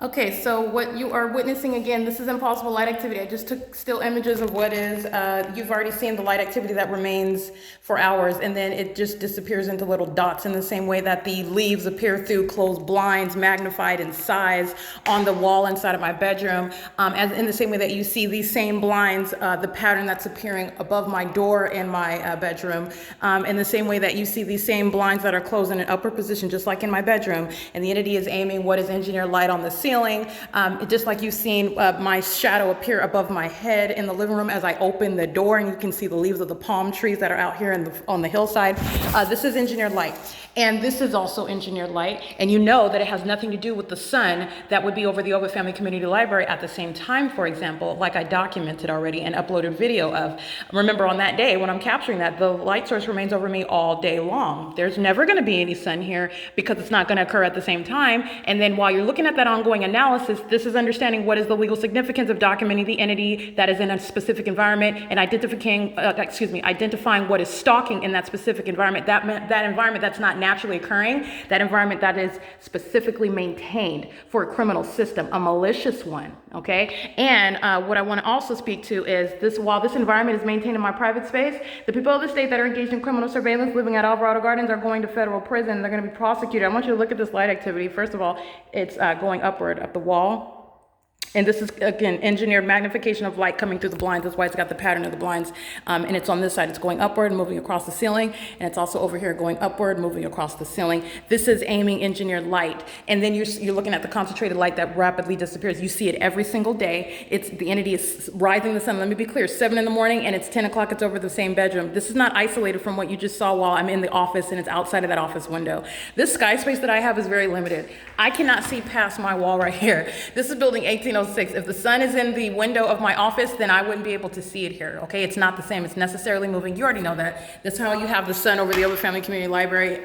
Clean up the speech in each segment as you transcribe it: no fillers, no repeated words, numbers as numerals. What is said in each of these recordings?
Okay, so what you are witnessing again, this is impossible light activity. I just took still images of what is, you've already seen the light activity that remains for hours, and then it just disappears into little dots in the same way that the leaves appear through closed blinds, magnified in size on the wall inside of my bedroom. As in the same way that you see these same blinds, the pattern that's appearing above my door in my bedroom, in the same way that you see these same blinds that are closed in an upper position, just like in my bedroom, and the entity is aiming what is engineered light on the ceiling. Just like you've seen my shadow appear above my head in the living room as I open the door, and you can see the leaves of the palm trees that are out here on the hillside. This is engineered light, and this is also engineered light, and you know that it has nothing to do with the sun that would be over the Ovid Family Community Library at the same time, for example, like I documented already and uploaded video of. Remember, on that day when I'm capturing that, the light source remains over me all day long. There's never going to be any sun here because it's not going to occur at the same time. And then while you're looking at that ongoing analysis, this is understanding what is the legal significance of documenting the entity that is in a specific environment and identifying what is stalking in that specific environment, that environment that's not naturally occurring, that environment that is specifically maintained for a criminal system, a malicious one, okay? And what I want to also speak to is this: while this environment is maintained in my private space, the people of the state that are engaged in criminal surveillance living at Alvarado Gardens are going to federal prison. They're going to be prosecuted. I want you to look at this light activity. First of all, it's going upward up the wall. And this is, again, engineered magnification of light coming through the blinds. That's why it's got the pattern of the blinds. And it's on this side. It's going upward, moving across the ceiling. And it's also over here going upward, moving across the ceiling. This is aiming engineered light. And then you're looking at the concentrated light that rapidly disappears. You see it every single day. The entity is rising the sun. Let me be clear, 7 in the morning and it's 10 o'clock. It's over the same bedroom. This is not isolated from what you just saw while I'm in the office and it's outside of that office window. This sky space that I have is very limited. I cannot see past my wall right here. This is building 1806. If the sun is in the window of my office, then I wouldn't be able to see it here, okay? It's not the same. It's necessarily moving. You already know that. That's how you have the sun over the Ovid Family Community Library,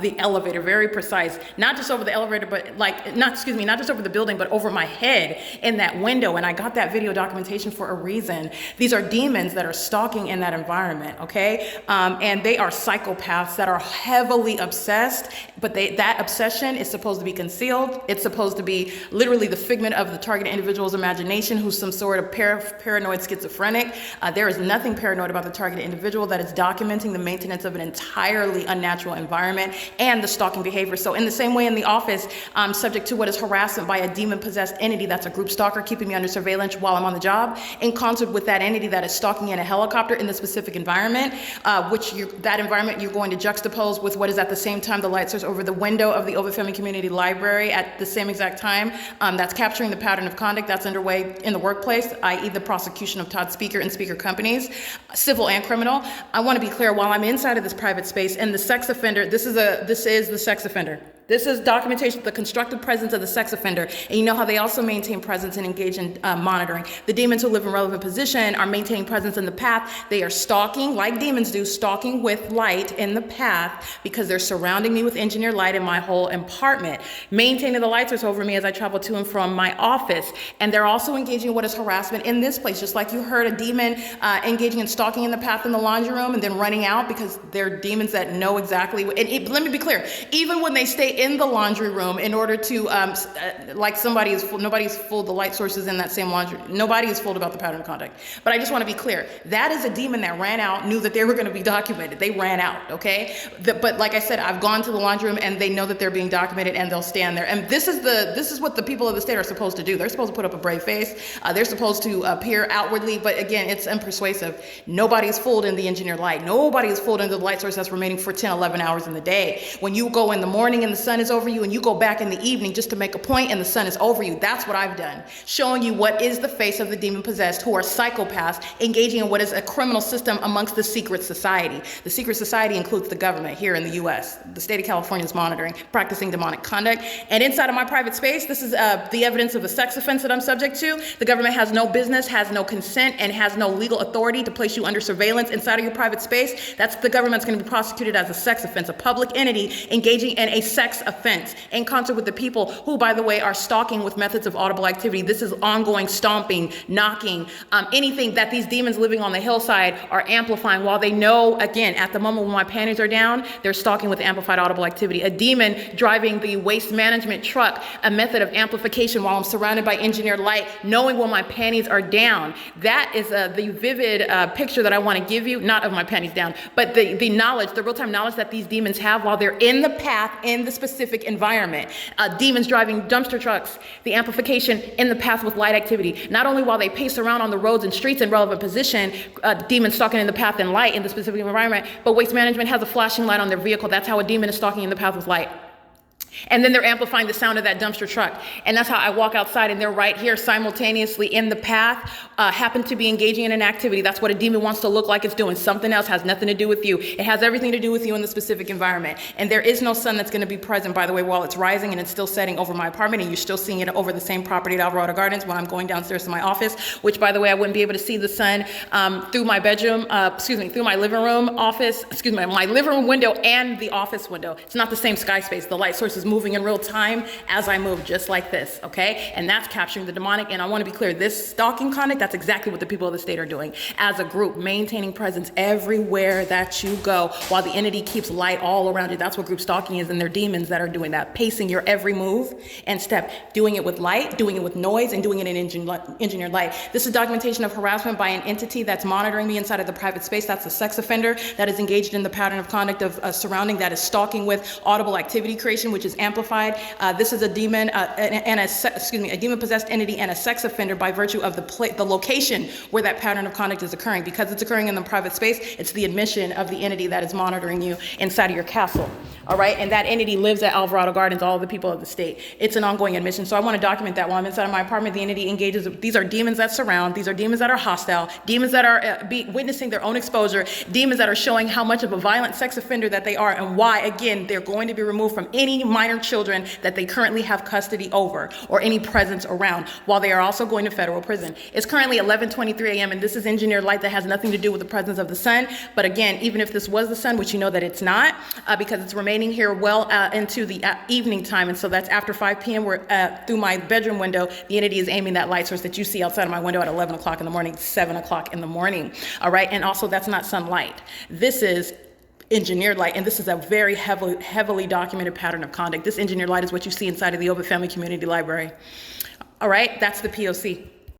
the elevator, very precise. Not just over the elevator, but not just over the building, but over my head in that window. And I got that video documentation for a reason. These are demons that are stalking in that environment, okay? And they are psychopaths that are heavily obsessed, but that obsession is supposed to be concealed. It's supposed to be literally the figment of the target individual's imagination, who's some sort of paranoid schizophrenic. There is nothing paranoid about the targeted individual that is documenting the maintenance of an entirely unnatural environment and the stalking behavior. So in the same way in the office, I'm subject to what is harassment by a demon-possessed entity that's a group stalker keeping me under surveillance while I'm on the job, in concert with that entity that is stalking in a helicopter in the specific environment, that environment you're going to juxtapose with what is at the same time the light source over the window of the Ovid Family Community Library at the same exact time. That's capturing the pattern of conduct that's underway in the workplace, i.e. the prosecution of Todd Speaker and Speaker companies, civil and criminal. I want to be clear, while I'm inside of this private space and the sex offender, this is the sex offender. This is documentation of the constructive presence of the sex offender. And you know how they also maintain presence and engage in monitoring. The demons who live in relevant position are maintaining presence in the path. They are stalking, like demons do, stalking with light in the path because they're surrounding me with engineered light in my whole apartment, maintaining the light source over me as I travel to and from my office. And they're also engaging in what is harassment in this place, just like you heard a demon engaging in stalking in the path in the laundry room and then running out because they're demons that know exactly. Let me be clear, even when they stay in the laundry room in order to, like nobody's fooled the light sources in that same laundry. Nobody is fooled about the pattern of conduct. But I just want to be clear, that is a demon that ran out, knew that they were going to be documented. They ran out, okay? But like I said, I've gone to the laundry room and they know that they're being documented and they'll stand there. And this is what the people of the state are supposed to do. They're supposed to put up a brave face. They're supposed to appear outwardly, but again, it's unpersuasive. Nobody is fooled in the engineered light. Nobody is fooled into the light source that's remaining for 10, 11 hours in the day. When you go in the morning and the sun is over you, and you go back in the evening just to make a point and the sun is over you. That's what I've done, showing you what is the face of the demon possessed, who are psychopaths engaging in what is a criminal system amongst the secret society. The secret society includes the government here in the US. The state of California is monitoring, practicing demonic conduct. And inside of my private space, this is the evidence of a sex offense that I'm subject to. The government has no business, has no consent, and has no legal authority to place you under surveillance inside of your private space. That's the government's going to be prosecuted as a sex offense, a public entity engaging in a sex sex offense in concert with the people who, by the way, are stalking with methods of audible activity. This is ongoing stomping, knocking, anything that these demons living on the hillside are amplifying while they know, again, at the moment when my panties are down, they're stalking with amplified audible activity. A demon driving the waste management truck, a method of amplification while I'm surrounded by engineered light, knowing when my panties are down. That is the vivid picture that I want to give you, not of my panties down, but the knowledge, the real-time knowledge that these demons have while they're in the path, in the specific environment. Demons driving dumpster trucks, the amplification in the path with light activity. Not only while they pace around on the roads and streets in relevant position, demons stalking in the path and light in the specific environment, but waste management has a flashing light on their vehicle. That's how a demon is stalking in the path with light. And then they're amplifying the sound of that dumpster truck. And that's how I walk outside and they're right here simultaneously in the path, happen to be engaging in an activity. That's what a demon wants to look like it's doing. Something else, has nothing to do with you. It has everything to do with you in the specific environment. And there is no sun that's going to be present, by the way, while it's rising and it's still setting over my apartment, and you're still seeing it over the same property at Alvarado Gardens when I'm going downstairs to my office, which, by the way, I wouldn't be able to see the sun through my bedroom, through my living room office, my living room window and the office window. It's not the same sky space. The light source is moving in real time as I move, just like this, okay? And that's capturing the demonic. And I want to be clear, this stalking conduct, that's exactly what the people of the state are doing as a group, maintaining presence everywhere that you go while the entity keeps light all around you. That's what group stalking is, and they're demons that are doing that, pacing your every move and step, doing it with light, doing it with noise, and doing it in engineered light. This is documentation of harassment by an entity that's monitoring me inside of the private space. That's a sex offender that is engaged in the pattern of conduct of surrounding, that is stalking with audible activity creation, which is amplified. This is a demon and a demon-possessed entity and a sex offender by virtue of the location where that pattern of conduct is occurring. Because it's occurring in the private space, it's the admission of the entity that is monitoring you inside of your castle. All right, and that entity lives at Alvarado Gardens, all the people of the state. It's an ongoing admission, so I want to document that while I'm inside of my apartment. The entity engages. These are demons that surround. These are demons that are hostile. Demons that are witnessing their own exposure. Demons that are showing how much of a violent sex offender that they are, and why, again, they're going to be removed from any minor children that they currently have custody over or any presence around, while they are also going to federal prison. It's currently 11:23 a.m. and this is engineered light that has nothing to do with the presence of the sun. But again, even if this was the sun, which you know that it's not, because it's remaining here well into the evening time, and so that's after 5 p.m. We're through my bedroom window, the entity is aiming that light source that you see outside of my window at 11 o'clock in the morning, 7 o'clock in the morning. All right, and also that's not sunlight. This is engineered light, and this is a very heavily documented pattern of conduct. This engineered light is what you see inside of the Ovid Family Community Library. All right, that's the POC.